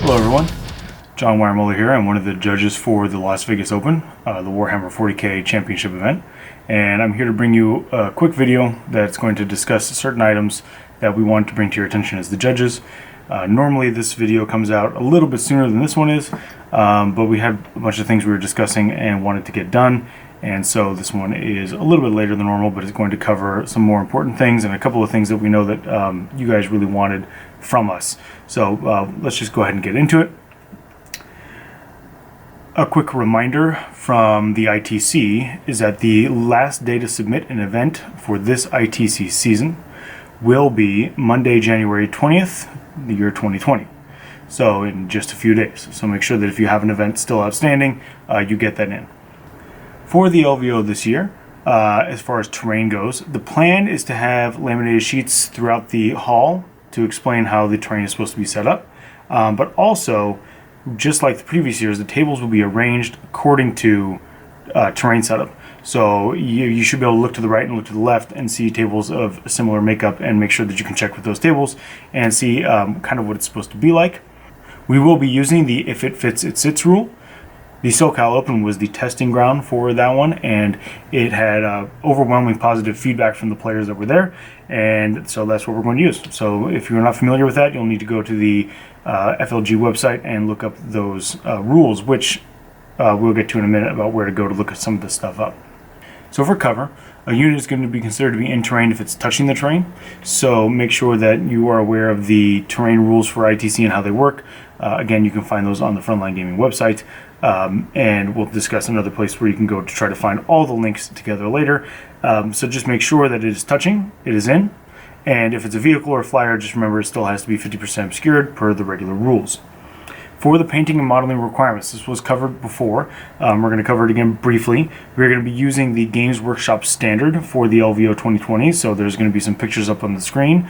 Hello everyone, John Weimermuller here. I'm one of the judges for the Las Vegas Open, the Warhammer 40K Championship event, and I'm here to bring you a quick video that's going to discuss certain items that we want to bring to your attention as the judges. Normally this video comes out a little bit sooner than this one is, but we had a bunch of things we were discussing and wanted to get done, and so this one is a little bit later than normal, but it's going to cover some more important things and a couple of things that we know that you guys really wanted from us. So let's just go ahead and get into it. A quick reminder from the ITC is that the last day to submit an event for this ITC season will be Monday, January 20th, the year 2020. So in just a few days. So make sure that if you have an event still outstanding, you get that in. For the LVO this year, as far as terrain goes, the plan is to have laminated sheets throughout the hall to explain how the terrain is supposed to be set up. But also, just like the previous years, the tables will be arranged according to terrain setup. So you should be able to look to the right and look to the left and see tables of similar makeup and make sure that you can check with those tables and see kind of what it's supposed to be like. We will be using the if it fits, it sits rule. The SoCal Open was the testing ground for that one, and it had overwhelming positive feedback from the players that were there, and so that's what we're going to use. So if you're not familiar with that, you'll need to go to the FLG website and look up those rules, which we'll get to in a minute about where to go to look at some of this stuff up. So for cover, a unit is going to be considered to be in terrain if it's touching the terrain, so make sure that you are aware of the terrain rules for ITC and how they work. Again, you can find those on the Frontline Gaming website. And we'll discuss another place where you can go to try to find all the links together later. So just make sure that it is touching, it is in, and if it's a vehicle or a flyer, just remember it still has to be 50% obscured per the regular rules. For the painting and modeling requirements, this was covered before. We're going to cover it again briefly. We're going to be using the Games Workshop standard for the LVO 2020, so there's going to be some pictures up on the screen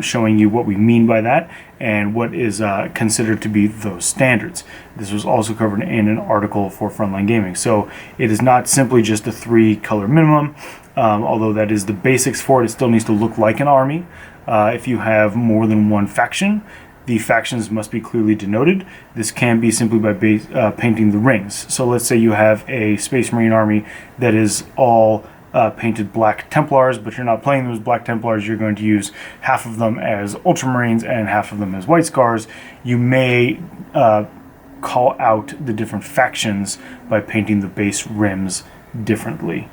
showing you what we mean by that and what is considered to be those standards. This was also covered in an article for Frontline Gaming. So it is not simply just a 3-color minimum, although that is the basics for it. It still needs to look like an army. If you have more than one faction, the factions must be clearly denoted. This can be simply by painting the rings. So let's say you have a Space Marine army that is all painted Black Templars, but you're not playing those Black Templars. You're going to use half of them as Ultramarines and half of them as White Scars. You may call out the different factions by painting the base rims differently.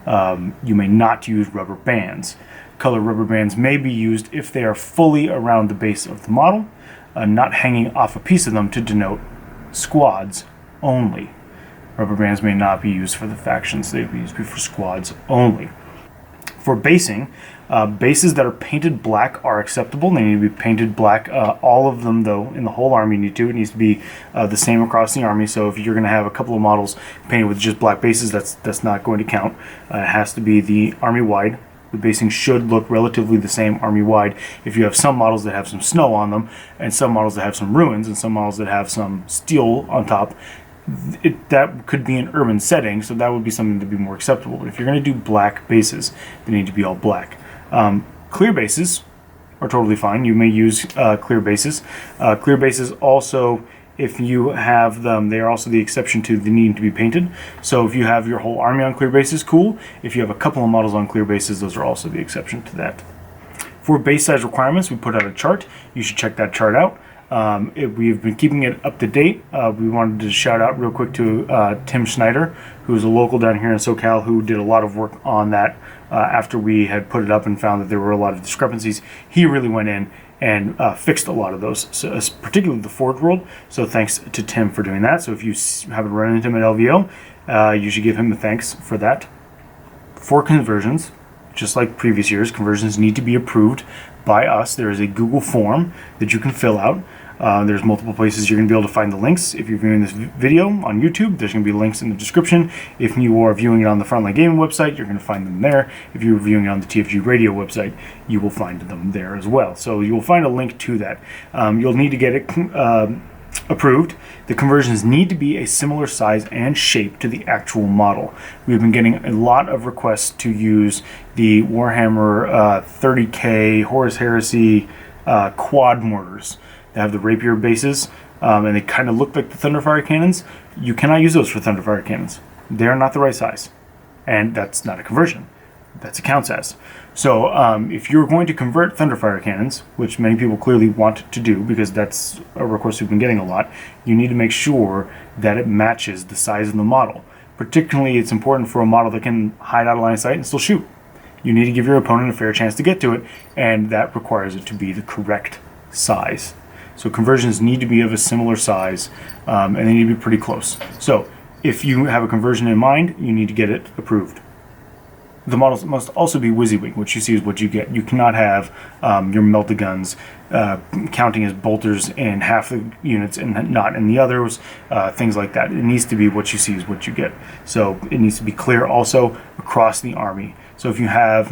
You may not use rubber bands. Color rubber bands may be used if they are fully around the base of the model, not hanging off a piece of them to denote squads only. Rubber bands may not be used for the factions, they be used for squads only. For basing, bases that are painted black are acceptable. They need to be painted black. All of them, though, in the whole army need to. It needs to be the same across the army. So if you're going to have a couple of models painted with just black bases, that's not going to count. It has to be the army-wide. The basing should look relatively the same army-wide. If you have some models that have some snow on them, and some models that have some ruins, and some models that have some steel on top, that could be an urban setting, so that would be something to be more acceptable. But if you're going to do black bases, they need to be all black. Clear bases are totally fine. You may use clear bases. Clear bases also, if you have them, they are also the exception to the needing to be painted. So if you have your whole army on clear bases, cool. If you have a couple of models on clear bases, those are also the exception to that. For base size requirements, we put out a chart. You should check that chart out. We've been keeping it up to date. We wanted to shout out real quick to Tim Schneider, who's a local down here in SoCal, who did a lot of work on that after we had put it up and found that there were a lot of discrepancies. He really went in and fixed a lot of those, so, particularly the Forge World. So thanks to Tim for doing that. So if you haven't run into him at LVO, you should give him a thanks for that. For conversions, just like previous years, conversions need to be approved by us. There is a Google form that you can fill out. There's multiple places you're going to be able to find the links. If you're viewing this video on YouTube, there's going to be links in the description. If you are viewing it on the Frontline Gaming website, you're going to find them there. If you're viewing it on the TFG Radio website, you will find them there as well. So you will find a link to that. You'll need to get it approved. The conversions need to be a similar size and shape to the actual model. We've been getting a lot of requests to use the Warhammer 30K Horus Heresy quad mortars. They have the rapier bases, and they kind of look like the Thunderfire cannons. You cannot use those for Thunderfire cannons. They are not the right size, and that's not a conversion. That's a counts as. So if you're going to convert Thunderfire cannons, which many people clearly want to do because that's a request we've been getting a lot, you need to make sure that it matches the size of the model. Particularly, it's important for a model that can hide out of line of sight and still shoot. You need to give your opponent a fair chance to get to it, and that requires it to be the correct size. So conversions need to be of a similar size, and they need to be pretty close. So if you have a conversion in mind, you need to get it approved. The models must also be WYSIWYG, which you see is what you get. You cannot have your melta guns counting as bolters in half the units and not in the others, things like that. It needs to be what you see is what you get. So it needs to be clear also across the army. So if you have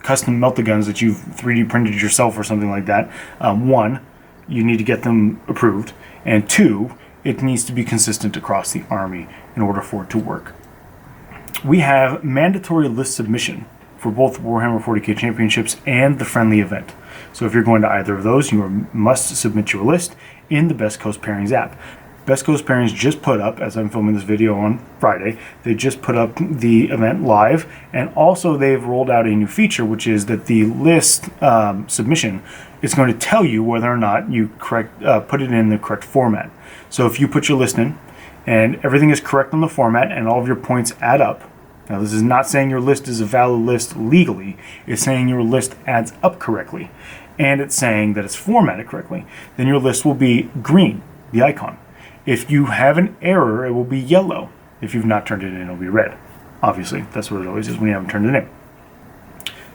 custom melta guns that you've 3D printed yourself or something like that, one, you need to get them approved, and two, it needs to be consistent across the army in order for it to work. We have mandatory list submission for both Warhammer 40k Championships and the friendly event. So if you're going to either of those, you must submit your list in the Best Coast Pairings app. Best Coast Pairings just put up, as I'm filming this video on Friday, they just put up the event live, and also they've rolled out a new feature, which is that the list submission is going to tell you whether or not you put it in the correct format. So if you put your list in, and everything is correct on the format, and all of your points add up. Now, this is not saying your list is a valid list legally. It's saying your list adds up correctly, and it's saying that it's formatted correctly. Then your list will be green, the icon. If you have an error, it will be yellow. If you've not turned it in, it'll be red. Obviously, that's what it always is when you haven't turned it in.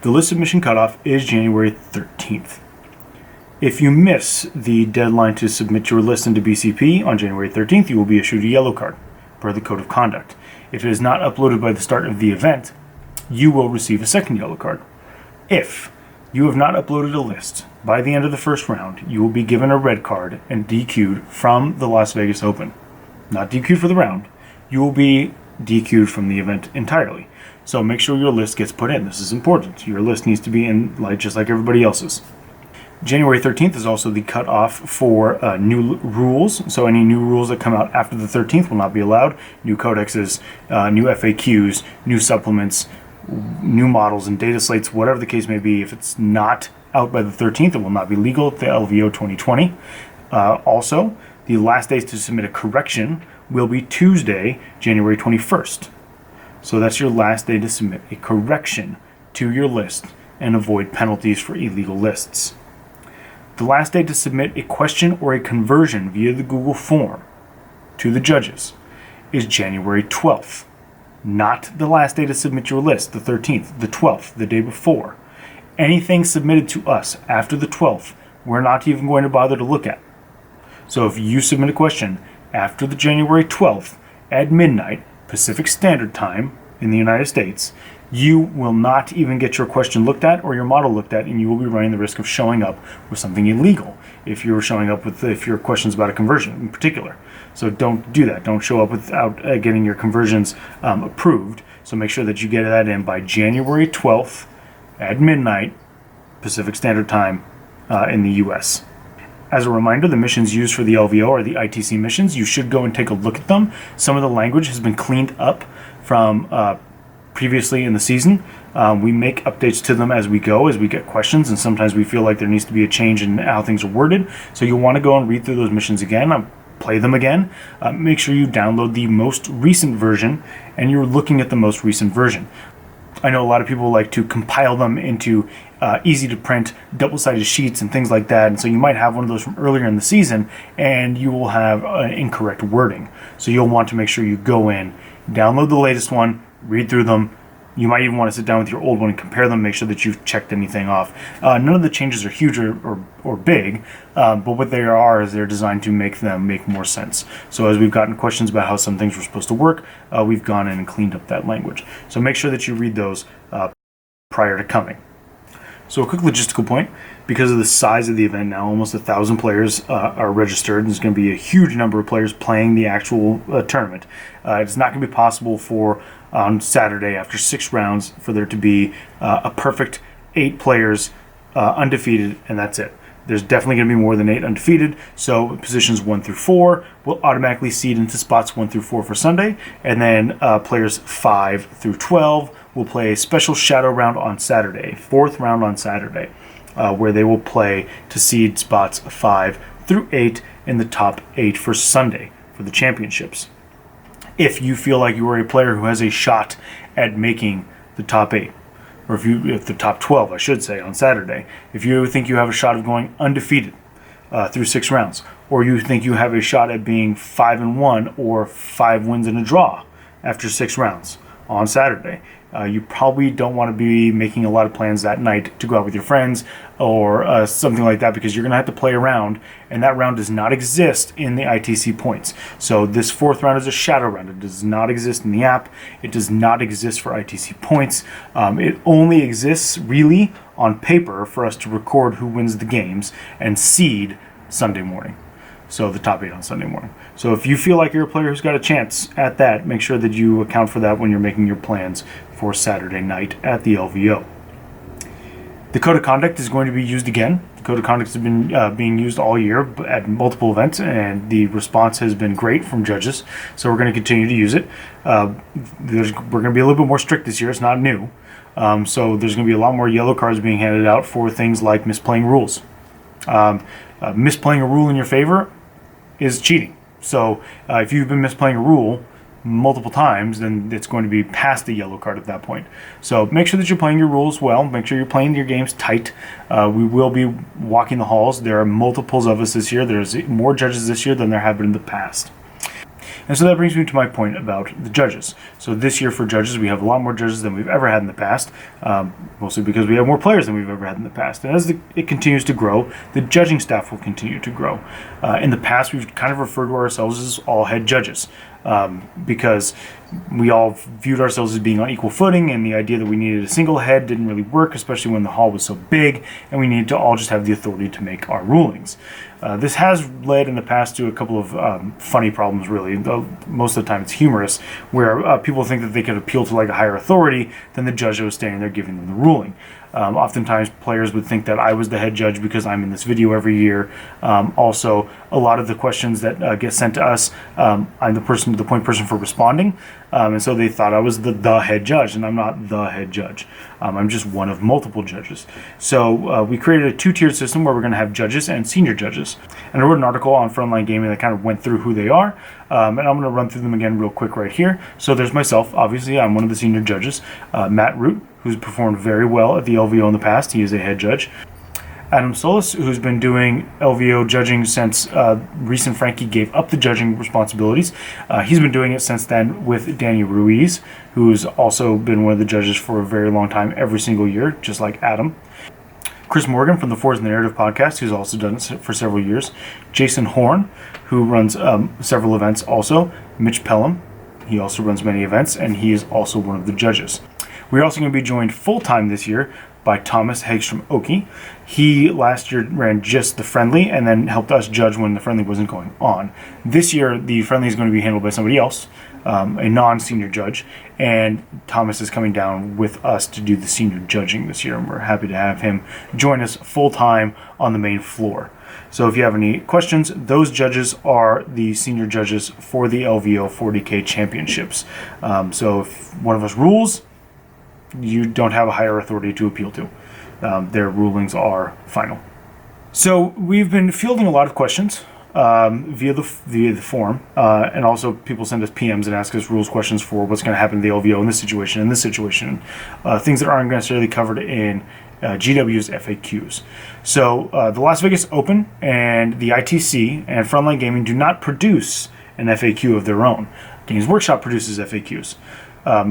The list submission cutoff is January 13th. If you miss the deadline to submit your list into BCP on January 13th, you will be issued a yellow card per the Code of Conduct. If it is not uploaded by the start of the event, you will receive a second yellow card. If you have not uploaded a list by the end of the first round, you will be given a red card and DQ'd from the Las Vegas Open. Not DQ'd for the round. You will be DQ'd from the event entirely. So make sure your list gets put in. This is important. Your list needs to be in just like everybody else's. January 13th is also the cutoff for new rules. So any new rules that come out after the 13th will not be allowed. New codexes, new FAQs, new supplements, new models and data slates, whatever the case may be. If it's not out by the 13th, it will not be legal at the LVO 2020. Also, the last day to submit a correction will be Tuesday, January 21st. So that's your last day to submit a correction to your list and avoid penalties for illegal lists. The last day to submit a question or a conversion via the Google form to the judges is January 12th. Not the last day to submit your list, the 13th, the 12th, the day before. Anything submitted to us after the 12th, we're not even going to bother to look at. So if you submit a question after the January 12th at midnight, Pacific Standard Time in the United States, you will not even get your question looked at or your model looked at, and you will be running the risk of showing up with something illegal if you're showing up with, if your question's about a conversion in particular. So don't do that. Don't show up without getting your conversions approved. So make sure that you get that in by January 12th at midnight, Pacific Standard Time in the US. As a reminder, the missions used for the LVO are the ITC missions. You should go and take a look at them. Some of the language has been cleaned up from previously in the season. We make updates to them as we go, as we get questions, and sometimes we feel like there needs to be a change in how things are worded. So you'll want to go and read through those missions again, play them again. Make sure you download the most recent version, and you're looking at the most recent version. I know a lot of people like to compile them into easy to print double-sided sheets and things like that, and so you might have one of those from earlier in the season and you will have incorrect wording. So you'll want to make sure you go in, download the latest one, read through them. You might even want to sit down with your old one and compare them, make sure that you've checked anything off. None of the changes are huge or big, but what they are is they're designed to make them make more sense. So as we've gotten questions about how some things were supposed to work, we've gone in and cleaned up that language. So make sure that you read those prior to coming. So a quick logistical point, because of the size of the event now, almost 1,000 players are registered, and there's going to be a huge number of players playing the actual tournament. It's not going to be possible for on Saturday, after 6 rounds, for there to be a perfect 8 players undefeated, and that's it. There's definitely going to be more than 8 undefeated, so positions 1 through 4 will automatically seed into spots 1 through 4 for Sunday, and then players 5 through 12 will play a special shadow round on Saturday, 4th round on Saturday, where they will play to seed spots 5 through 8 in the top 8 for Sunday for the championships. If you feel like you are a player who has a shot at making the top 8, or if the top 12, I should say, on Saturday, if you think you have a shot of going undefeated through 6 rounds, or you think you have a shot at being 5-1 or 5 wins and a draw after 6 rounds on Saturday, you probably don't want to be making a lot of plans that night to go out with your friends or something like that, because you're going to have to play a round, and that round does not exist in the ITC points. So this 4th round is a shadow round. It does not exist in the app. It does not exist for ITC points. It only exists really on paper for us to record who wins the games and seed Sunday morning. So the top 8 on Sunday morning. So if you feel like you're a player who's got a chance at that, make sure that you account for that when you're making your plans for Saturday night at the LVO. The code of conduct is going to be used again. The code of conduct has been being used all year at multiple events, and the response has been great from judges. So we're going to continue to use it. We're going to be a little bit more strict this year. It's not new. So there's going to be a lot more yellow cards being handed out for things like misplaying rules. Misplaying a rule in your favor is cheating. So if you've been misplaying a rule multiple times, then it's going to be past the yellow card at that point. So make sure that you're playing your rules well. Make sure you're playing your games tight. We will be walking the halls. There are multiples of us this year. There's more judges this year than there have been in the past. And so that brings me to my point about the judges. So this year for judges, we have a lot more judges than we've ever had in the past, mostly because we have more players than we've ever had in the past. And as it continues to grow, the judging staff will continue to grow. In the past, we've kind of referred to ourselves as all head judges, because we all viewed ourselves as being on equal footing, and the idea that we needed a single head didn't really work, especially when the hall was so big, and we needed to all just have the authority to make our rulings. This has led in the past to a couple of funny problems, really. Most of the time it's humorous, where people think that they could appeal to like a higher authority than the judge that was standing there giving them the ruling. Oftentimes players would think that I was the head judge because I'm in this video every year. Also, a lot of the questions that get sent to us, I'm the point person for responding, and so they thought I was the head judge, and I'm not the head judge. I'm just one of multiple judges. So we created a 2-tiered system where we're going to have judges and senior judges. And I wrote an article on Frontline Gaming that kind of went through who they are, and I'm going to run through them again real quick right here. So there's myself, obviously, I'm one of the senior judges. Matt Root, who's performed very well at the LVO in the past, he is a head judge. Adam Solis, who's been doing LVO judging since recent Frankie gave up the judging responsibilities. He's been doing it since then with Daniel RUIZ, who's also been one of the judges for a very long time, every single year, just like Adam. Chris Morgan from the Forza Narrative podcast, who's also done it for several years. Jason Horn, who runs several events also. Mitch PELHAM, he also runs many events, and he is also one of the judges. We're also going to be joined full-time this year by Thomas HEGSTROM OAKEY. He last year ran just the friendly and then helped us judge when the friendly wasn't going on. This year, the friendly is going to be handled by somebody else, a non-senior judge, and Thomas is coming down with us to do the senior judging this year, and we're happy to have him join us full-time on the main floor. So if you have any questions, those judges are the senior judges for the LVO 40K championships. So if one of us rules, you don't have a higher authority to appeal to. Their rulings are final. So we've been fielding a lot of questions via the forum, and also people send us PMs and ask us rules questions for what's going to happen to the LVO in this situation, things that aren't necessarily covered in GW's FAQs. So the Las Vegas Open and the ITC and Frontline Gaming do not produce an FAQ of their own. Games Workshop produces FAQs.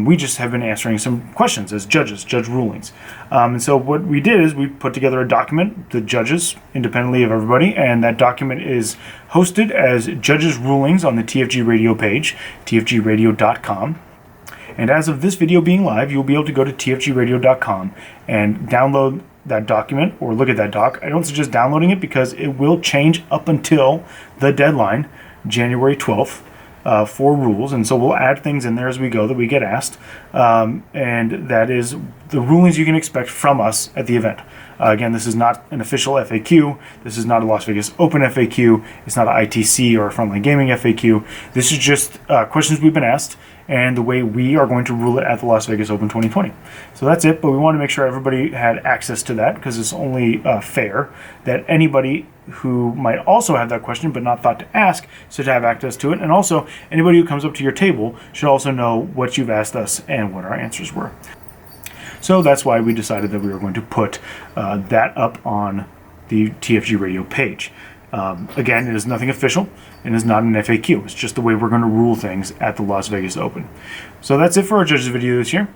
We just have been answering some questions as judges, judge rulings. And so what we did is we put together a document, the judges, independently of everybody, and that document is hosted as judges rulings on the TFG Radio page, tfgradio.com. And as of this video being live, you'll be able to go to tfgradio.com and download that document or look at that doc. I don't suggest downloading it because it will change up until the deadline, January 12th. For rules, and so we'll add things in there as we go that we get asked, and that is the rulings you can expect from us at the event. Again, this is not an official FAQ. This is not a Las Vegas Open FAQ. It's not an ITC or a Frontline Gaming FAQ. This is just questions we've been asked and the way we are going to rule it at the Las Vegas Open 2020. So that's it, but we want to make sure everybody had access to that because it's only fair that anybody who might also have that question but not thought to ask should have access to it. And also, anybody who comes up to your table should also know what you've asked us and what our answers were. So that's why we decided that we were going to put that up on the TFG Radio page. Again, it is nothing official and is not an FAQ. It's just the way we're going to rule things at the Las Vegas Open. So that's it for our Judges video this year.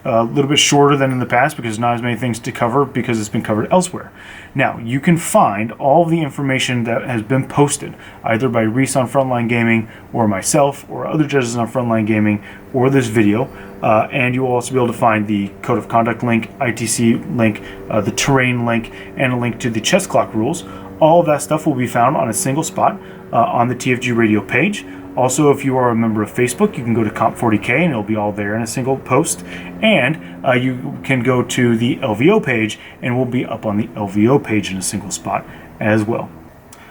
A little bit shorter than in the past because not as many things to cover because it's been covered elsewhere. Now, you can find all the information that has been posted either by RUIZ on Frontline Gaming or myself or other judges on Frontline Gaming or this video. And you will also be able to find the Code of Conduct link, ITC link, the terrain link, and a link to the chess clock rules. All of that stuff will be found on a single spot on the TFG Radio page. Also, if you are a member of Facebook, you can go to Comp40K and it'll be all there in a single post. And you can go to the LVO page and we'll be up on the LVO page in a single spot as well.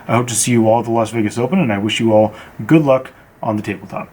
I hope to see you all at the Las Vegas Open and I wish you all good luck on the tabletop.